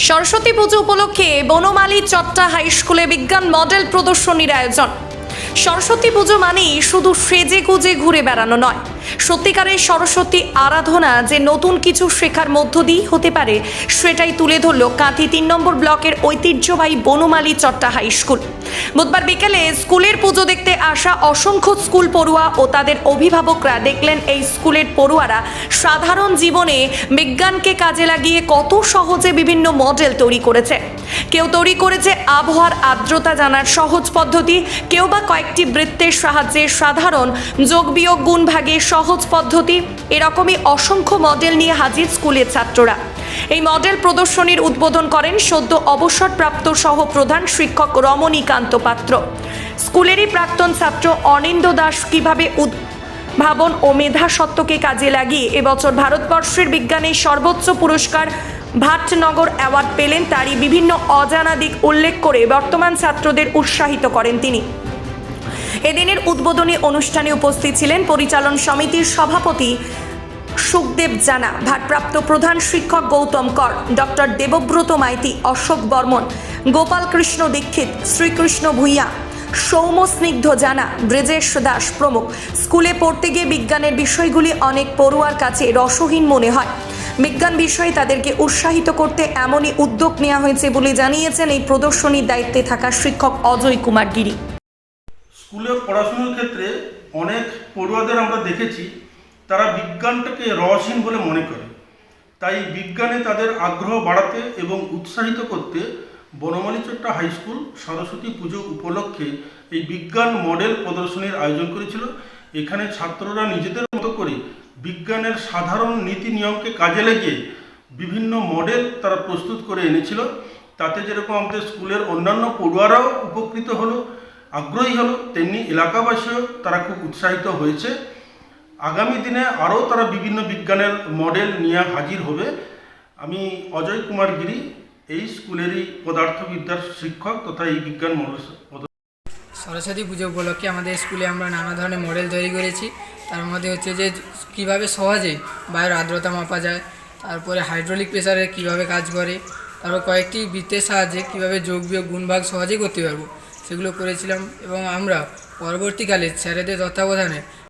সরস্বতী পুজো উপলক্ষে বনমালী চট্টা হাই স্কুলে বিজ্ঞান মডেল প্রদর্শনীর আয়োজন। সরস্বতী পুজো মানেই শুধু সেজে গুজে ঘুরে বেড়ানো নয়, সত্যিকারের সরস্বতী আরাধনা যে নতুন কিছু শেখার মধ্য দিয়ে হতে পারে, সেটাই তুলে ধরল কাঁথি ৩ নম্বর ব্লকের ঐতিহ্যবাহী বনমালী চট্টা হাই স্কুল। বুধবার বিকেলে স্কুলের পুজো দেখতে আসা অসংখ্য স্কুল পড়ুয়া ও তাদের অভিভাবকরা দেখলেন এই স্কুলের পড়ুয়ারা সাধারণ জীবনে বিজ্ঞানকে কাজে লাগিয়ে কত সহজে বিভিন্ন মডেল তৈরি করেছে। কেউ তৈরি করেছে আবহাওয়ার আর্দ্রতা জানার সহজ পদ্ধতি, কেউ বা কয়েকটি বৃত্তের সাহায্যে সাধারণ যোগ বিয়োগ গুণ ভাগের সহজ পদ্ধতি। এরকমই অসংখ্য মডেল নিয়ে হাজির স্কুলের ছাত্ররা। এই মডেল প্রদর্শনীর উদ্বোধন করেন সদ্য অবসরপ্রাপ্ত সহ প্রধান শিক্ষক রমণীকান্ত পাত্র। স্কুলেরই প্রাক্তন ছাত্র অনিন্দ দাস কিভাবে উদ্ভাবন ও মেধাসত্ত্বকে কাজে লাগিয়ে এবছর ভারতবর্ষের বিজ্ঞানের সর্বোচ্চ পুরস্কার ভাটনগর অ্যাওয়ার্ড পেলেন, তারই বিভিন্ন অজানা দিক উল্লেখ করে বর্তমান ছাত্রদের উৎসাহিত করেন তিনি। এদিনের উদ্বোধনী অনুষ্ঠানে উপস্থিত ছিলেন পরিচালন সমিতির সভাপতি সুখদেব জানা, ভারপ্রাপ্ত প্রধান শিক্ষক গৌতম কর, ডক্টর দেবব্রত মাইতি, অশোক বর্মন, গোপাল কৃষ্ণ দীক্ষিত, শ্রীকৃষ্ণ ভূঁইয়া, সৌম স্নিগ্ধ জানা, ব্রজেশ দাস প্রমুখ। স্কুলে পড়তে গিয়ে বিজ্ঞানের বিষয়গুলি অনেক পড়ুয়ার কাছে রসহীন মনে হয়। বিজ্ঞান বিষয়ে তাদেরকে উৎসাহিত করতে এমনই উদ্যোগ নেওয়া হয়েছে বলে জানিয়েছেন এই প্রদর্শনীর দায়িত্বে থাকা শিক্ষক অজয় কুমার গিরি। স্কুলে পড়াশোনার ক্ষেত্রে অনেক পড়ুয়াদের আমরা দেখেছি তারা বিজ্ঞানটাকে রসহীন বলে মনে করে। তাই বিজ্ঞানে তাদের আগ্রহ বাড়াতে এবং উৎসাহিত করতে বনমালী চট্টা হাই স্কুল সরস্বতী পুজো উপলক্ষে এই বিজ্ঞান মডেল প্রদর্শনীর আয়োজন করেছিল। এখানে ছাত্ররা নিজেদের মতো করে বিজ্ঞানের সাধারণ নীতি নিয়মকে কাজে লাগিয়ে বিভিন্ন মডেল তারা প্রস্তুত করে এনেছিল। তাতে যেরকম আমাদের স্কুলের অন্যান্য পড়ুয়ারাও উপকৃত হলো, আগ্রহী হলো, তেমনি এলাকাবাসীও তারা খুব উৎসাহিত হয়েছে। আগামী দিনে আরও তারা বিভিন্ন বিজ্ঞানের মডেল নিয়ে হাজির হবে। আমি অজয় কুমার গিরি, এই স্কুলেরই পদার্থবিদ্যার শিক্ষক তথা এই বিজ্ঞান মডেল। সরস্বতী পুজো উপলক্ষে আমাদের স্কুলে আমরা নানা ধরনের মডেল তৈরি করেছি। তার মধ্যে হচ্ছে যে কীভাবে সহজে বায়ুর আর্দ্রতা মাপা যায়, তারপরে হাইড্রোলিক প্রেসারে কীভাবে কাজ করে, তারপর কয়েকটি বৃত্তের সাহায্যে কীভাবে যোগ বিয়োগ গুণ ভাগ সহজেই করতে পারবো, সেগুলো করেছিলাম। এবং আমরা পরবর্তীকালে স্যারেদের তত্ত্বাবধানে